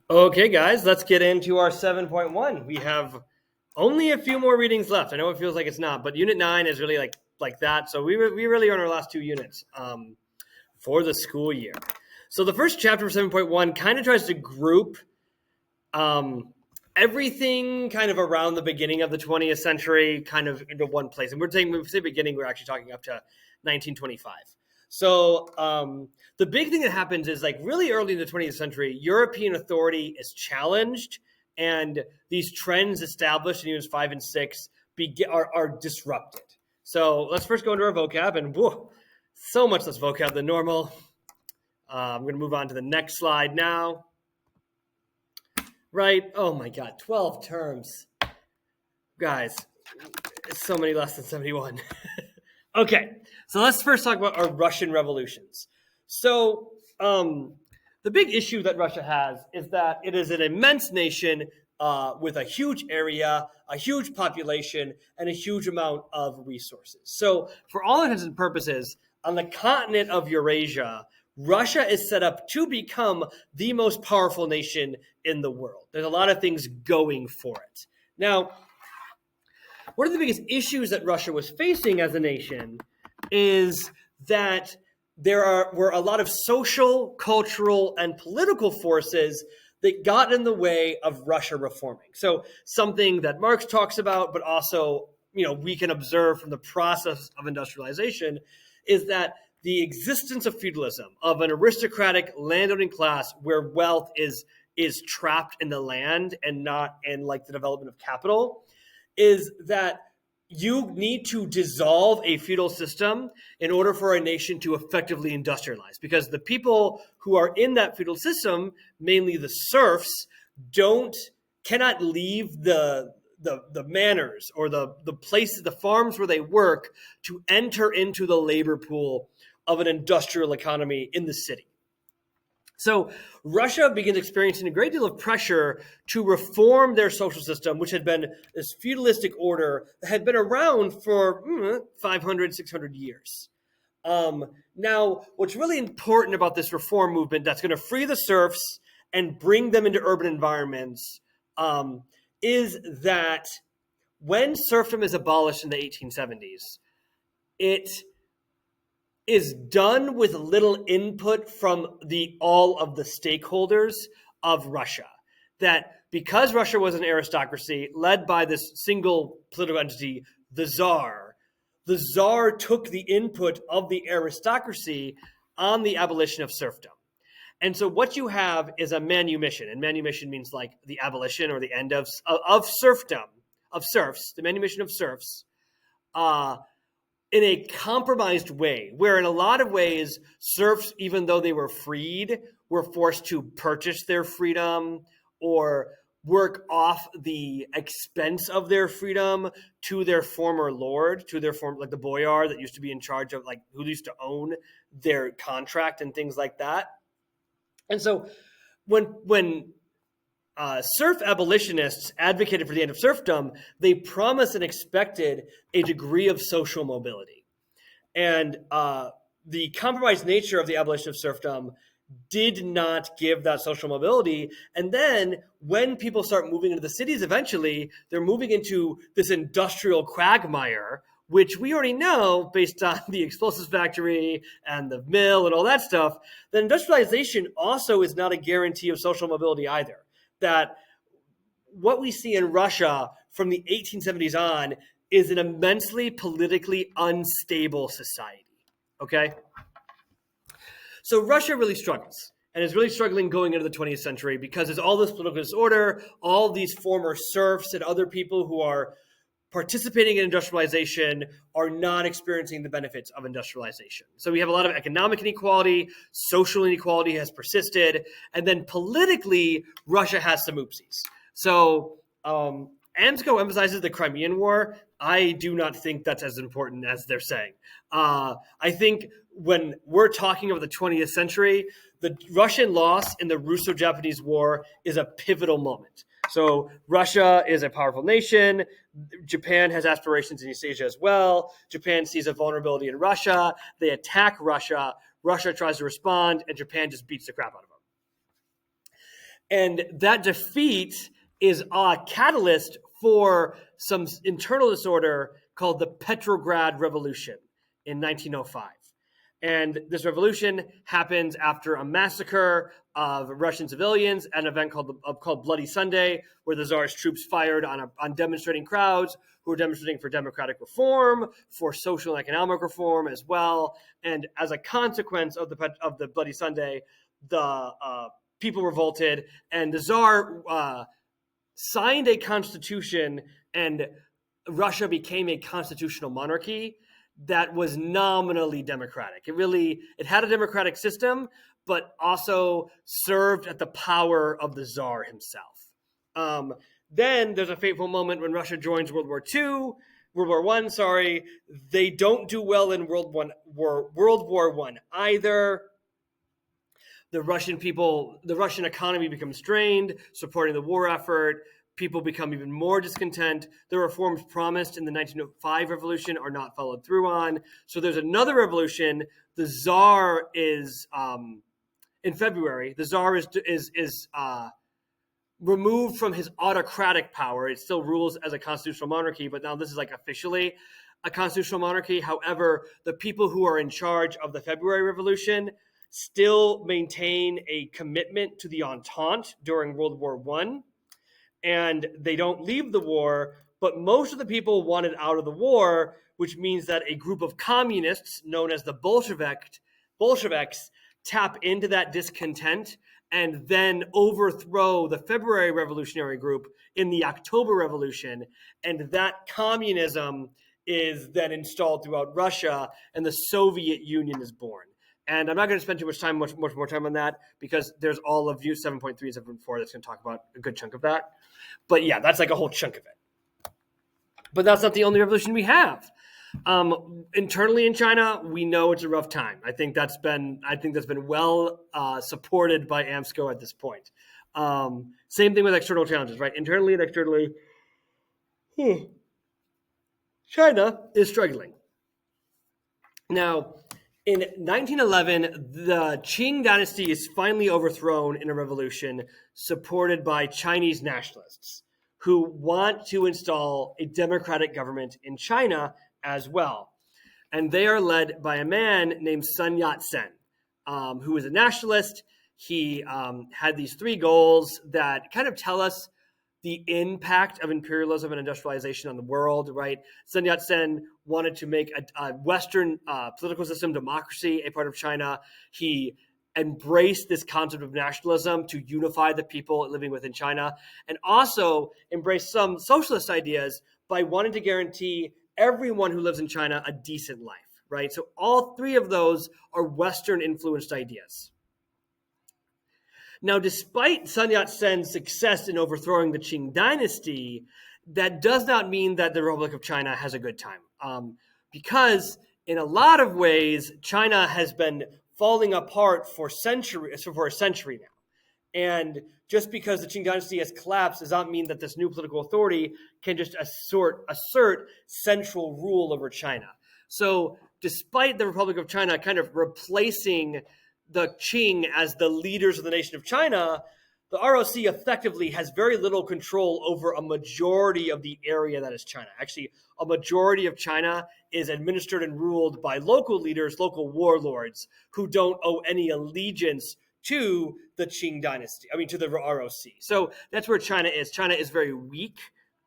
Okay, guys, let's get into our 7.1. We have only a few more readings left. I know it feels like it's not, but Unit 9 is really like that. So we really are on our last two units for the school year. So the first chapter of 7.1 kind of tries to group um, everything kind of around the beginning of the 20th century kind of into one place. And when we say beginning, we're actually talking up to 1925. So the big thing that happens is like really early in the 20th century, European authority is challenged, and these trends established in units 5 and 6 are disrupted. So let's first go into our vocab, and whoa, so much less vocab than normal. I'm going to move on to the next slide now. Right? Oh my God, 12 terms. Guys, so many less than 71. Okay, so let's first talk about our Russian revolutions. So, the big issue that Russia has is that it is an immense nation with a huge area, a huge population, and a huge amount of resources. So, for all intents and purposes, on the continent of Eurasia, Russia is set up to become the most powerful nation in the world. There's a lot of things going for it. Now, one of the biggest issues that Russia was facing as a nation is that were a lot of social, cultural, and political forces that got in the way of Russia reforming. So something that Marx talks about, but also we can observe from the process of industrialization, is that the existence of feudalism, of an aristocratic landowning class where wealth is trapped in the land and not in like the development of capital, is that you need to dissolve a feudal system in order for a nation to effectively industrialize, because the people who are in that feudal system, mainly the serfs, cannot leave the manors or the places, the farms where they work, to enter into the labor pool of an industrial economy in the city. So Russia begins experiencing a great deal of pressure to reform their social system, which had been this feudalistic order that had been around for 500, 600 years. Now, what's really important about this reform movement that's going to free the serfs and bring them into urban environments is that when serfdom is abolished in the 1870s, it is done with little input from all of the stakeholders of Russia. That because Russia was an aristocracy led by this single political entity, the Tsar took the input of the aristocracy on the abolition of serfdom. And so what you have is a manumission, and manumission means like the abolition or the end of serfdom, of serfs, the manumission of serfs, in a compromised way, where in a lot of ways, serfs, even though they were freed, were forced to purchase their freedom or work off the expense of their freedom to their former lord, to their former, like the boyar that used to be in charge of, like, who used to own their contract and things like that. And so when serf abolitionists advocated for the end of serfdom, they promised and expected a degree of social mobility. And the compromised nature of the abolition of serfdom did not give that social mobility. And then when people start moving into the cities, eventually they're moving into this industrial quagmire, which we already know based on the explosives factory and the mill and all that stuff, that industrialization also is not a guarantee of social mobility either. That what we see in Russia from the 1870s on is an immensely politically unstable society. Okay? So Russia really struggles, and is really struggling going into the 20th century because there's all this political disorder, all these former serfs and other people who are participating in industrialization are not experiencing the benefits of industrialization. So we have a lot of economic inequality, social inequality has persisted, and then politically, Russia has some oopsies. So AMSCO emphasizes the Crimean War. I do not think that's as important as they're saying. I think when we're talking about the 20th century, the Russian loss in the Russo-Japanese War is a pivotal moment. So Russia is a powerful nation. Japan has aspirations in East Asia as well. Japan sees a vulnerability in Russia. They attack Russia. Russia tries to respond, and Japan just beats the crap out of them. And that defeat is a catalyst for some internal disorder called the Petrograd Revolution in 1905. And this revolution happens after a massacre of Russian civilians at an event called Bloody Sunday, where the Tsar's troops fired on demonstrating crowds who were demonstrating for democratic reform, for social and economic reform as well. And as a consequence of the Bloody Sunday, the people revolted, and the Tsar signed a constitution, and Russia became a constitutional monarchy that was nominally democratic. It had a democratic system, but also served at the power of the Tsar himself. Then there's a fateful moment when Russia joins World War One. Sorry, they don't do well in World War One either. The Russian economy becomes strained, supporting the war effort. People become even more discontent. The reforms promised in the 1905 revolution are not followed through on. So there's another revolution. The Tsar is in February. The Tsar is removed from his autocratic power. It still rules as a constitutional monarchy, but now this is like officially a constitutional monarchy. However, the people who are in charge of the February Revolution still maintain a commitment to the Entente during World War One, and they don't leave the war, but most of the people wanted out of the war, which means that a group of communists known as the Bolsheviks tap into that discontent and then overthrow the February Revolutionary Group in the October Revolution, and that communism is then installed throughout Russia, and the Soviet Union is born. And I'm not going to spend too much more time on that, because there's all of you 7.3 and 7.4 that's going to talk about a good chunk of that. But yeah, that's like a whole chunk of it. But that's not the only revolution we have. Internally in China, we know it's a rough time. I think that's been well supported by AMSCO at this point. Same thing with external challenges, right? Internally and externally, China is struggling. Now, in 1911, the Qing dynasty is finally overthrown in a revolution supported by Chinese nationalists who want to install a democratic government in China as well. And they are led by a man named Sun Yat-sen, who is a nationalist. He had these three goals that kind of tell us the impact of imperialism and industrialization on the world, right? Sun Yat-sen wanted to make a Western political system, democracy, a part of China. He embraced this concept of nationalism to unify the people living within China, and also embraced some socialist ideas by wanting to guarantee everyone who lives in China a decent life, right? So all three of those are Western-influenced ideas. Now, despite Sun Yat-sen's success in overthrowing the Qing dynasty, that does not mean that the Republic of China has a good time, because in a lot of ways, China has been falling apart for a century now. And just because the Qing dynasty has collapsed does not mean that this new political authority can just assert central rule over China. So despite the Republic of China kind of replacing the Qing as the leaders of the nation of China, the ROC effectively has very little control over a majority of the area that is China. Actually, a majority of China is administered and ruled by local leaders, local warlords, who don't owe any allegiance to the Qing dynasty, to the ROC. So that's where China is. China is very weak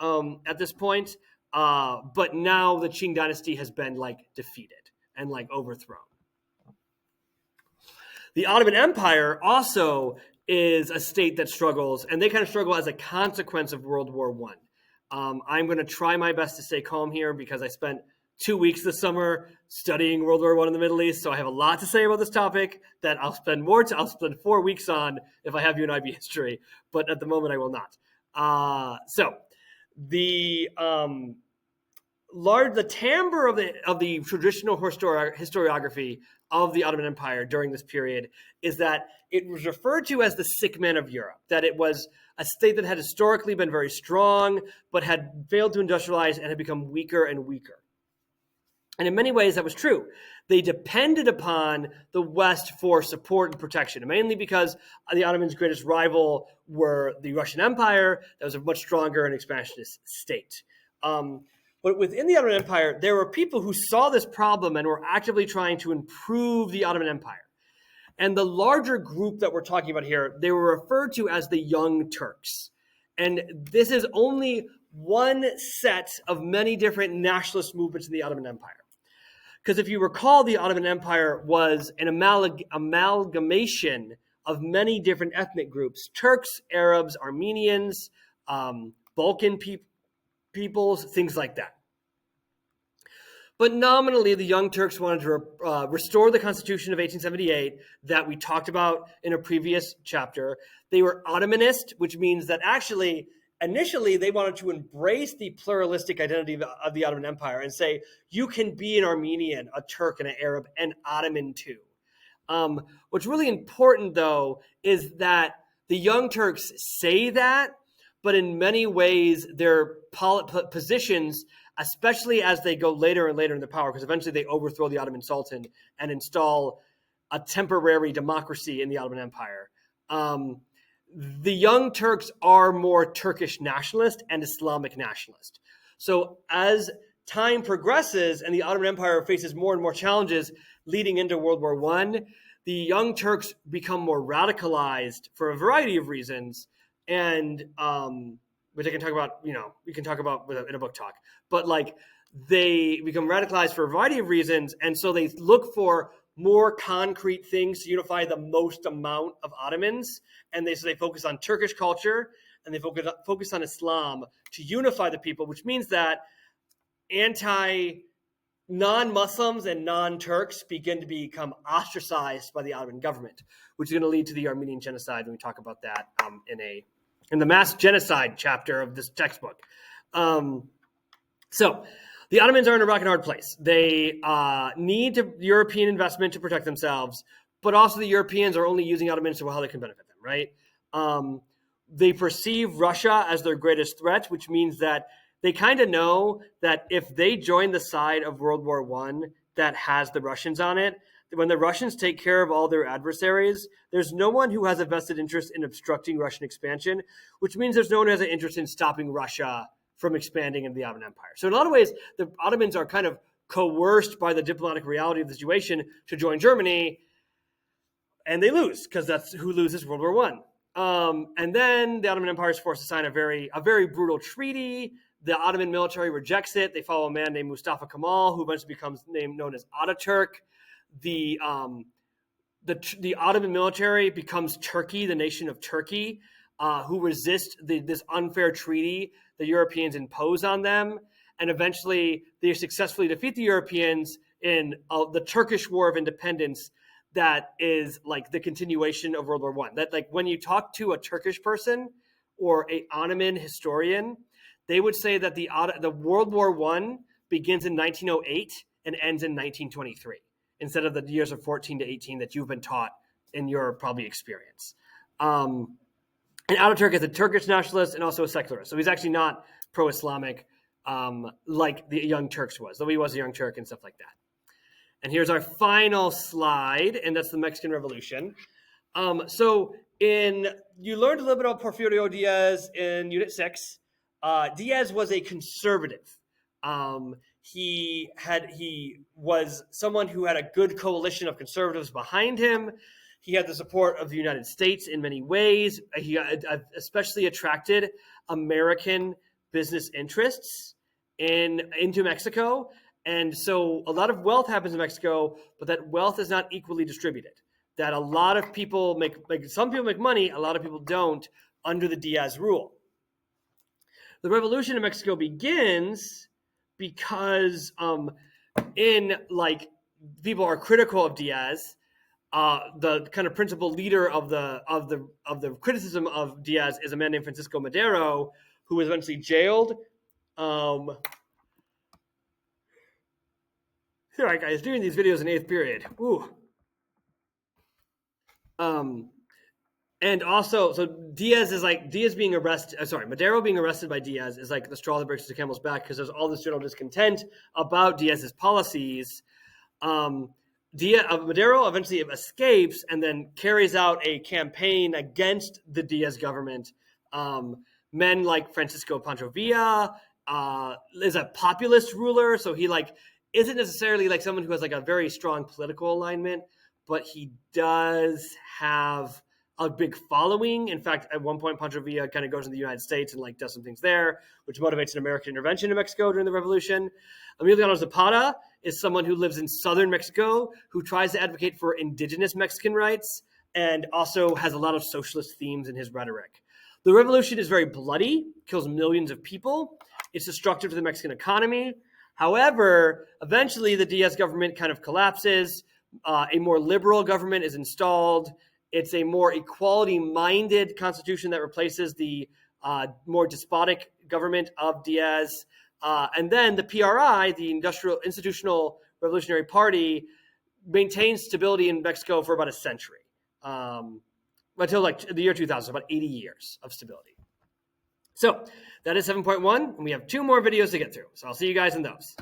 at this point, but now the Qing dynasty has been defeated and overthrown. The Ottoman Empire also is a state that struggles, and they kind of struggle as a consequence of World War One. I'm going to try my best to stay calm here because I spent 2 weeks this summer studying World War One in the Middle East, so I have a lot to say about this topic that I'll spend 4 weeks on if I have you in IB history, but at the moment I will not. So the timbre of the traditional historiography of the Ottoman Empire during this period is that it was referred to as the sick man of Europe, that it was a state that had historically been very strong, but had failed to industrialize and had become weaker and weaker. And in many ways, that was true. They depended upon the West for support and protection, mainly because the Ottomans' greatest rival were the Russian Empire, that was a much stronger and expansionist state. But within the Ottoman Empire, there were people who saw this problem and were actively trying to improve the Ottoman Empire. And the larger group that we're talking about here, they were referred to as the Young Turks. And this is only one set of many different nationalist movements in the Ottoman Empire. Because if you recall, the Ottoman Empire was an amalgamation of many different ethnic groups: Turks, Arabs, Armenians, Balkan peoples, things like that. But nominally, the Young Turks wanted to restore the Constitution of 1878 that we talked about in a previous chapter. They were Ottomanist, which means that actually, initially, they wanted to embrace the pluralistic identity of the Ottoman Empire and say, you can be an Armenian, a Turk, and an Arab, and Ottoman too. What's really important, though, is that the Young Turks say that, but in many ways, their positions, especially as they go later and later in the power, because eventually they overthrow the Ottoman Sultan and install a temporary democracy in the Ottoman Empire. The Young Turks are more Turkish nationalist and Islamic nationalist. So as time progresses and the Ottoman Empire faces more and more challenges leading into World War I, the Young Turks become more radicalized for a variety of reasons, and which I can talk about, we can talk about in a book talk. But like, they become radicalized for a variety of reasons, and so they look for more concrete things to unify the most amount of Ottomans, and so they focus on Turkish culture, and they focus on Islam to unify the people, which means that non-Muslims and non-Turks begin to become ostracized by the Ottoman government, which is going to lead to the Armenian genocide, and we talk about that in the mass genocide chapter of this textbook. So the Ottomans are in a rock and hard place. They need European investment to protect themselves, but also the Europeans are only using Ottomans to how they can benefit them, right? They perceive Russia as their greatest threat, which means that they kind of know that if they join the side of World War I that has the Russians on it, when the Russians take care of all their adversaries, there's no one who has a vested interest in obstructing Russian expansion, which means there's no one who has an interest in stopping Russia from expanding into the Ottoman Empire. So in a lot of ways, the Ottomans are kind of coerced by the diplomatic reality of the situation to join Germany, and they lose, because that's who loses World War I. And then the Ottoman Empire is forced to sign a very brutal treaty. The Ottoman military rejects it. They follow a man named Mustafa Kemal, who eventually becomes known as Ataturk. The Ottoman military becomes Turkey, the nation of Turkey, who resist this unfair treaty the Europeans impose on them. And eventually they successfully defeat the Europeans in the Turkish War of Independence, that is like the continuation of World War I. That, like, when you talk to a Turkish person or a Ottoman historian, they would say that the World War I begins in 1908 and ends in 1923, instead of the years of 14 to 18 that you've been taught in your probably experience. And Ataturk is a Turkish nationalist and also a secularist. So he's actually not pro-Islamic like the Young Turks was, though he was a Young Turk and stuff like that. And here's our final slide, and that's the Mexican Revolution. So you learned a little bit about Porfirio Diaz in Unit 6. Diaz was a conservative. He was someone who had a good coalition of conservatives behind him. He had the support of the United States in many ways. He especially attracted American business interests into Mexico. And so a lot of wealth happens in Mexico, but that wealth is not equally distributed. That a lot of people some people make money, a lot of people don't under the Diaz rule. The revolution in Mexico begins because people are critical of Diaz. The kind of principal leader of the criticism of Diaz is a man named Francisco Madero, who was eventually jailed. Sorry, guys, doing these videos in 8th period. Ooh. And also, so Diaz being arrested. Madero being arrested by Diaz is like the straw that breaks the camel's back because there's all this general discontent about Diaz's policies. Madero eventually escapes and then carries out a campaign against the Diaz government. Men like Francisco Pancho Villa is a populist ruler, so he isn't necessarily like someone who has like a very strong political alignment, but he does have a big following. In fact, at one point, Pancho Villa kind of goes to the United States and like does some things there, which motivates an American intervention in Mexico during the revolution. Emiliano Zapata is someone who lives in southern Mexico, who tries to advocate for indigenous Mexican rights and also has a lot of socialist themes in his rhetoric. The revolution is very bloody, kills millions of people. It's destructive to the Mexican economy. However, eventually the Diaz government kind of collapses. A more liberal government is installed. It's a more equality-minded constitution that replaces the more despotic government of Diaz. And then the PRI, the Institutional Revolutionary Party, maintains stability in Mexico for about a century, until like the year 2000, about 80 years of stability. So that is 7.1, and we have 2 more videos to get through. So I'll see you guys in those.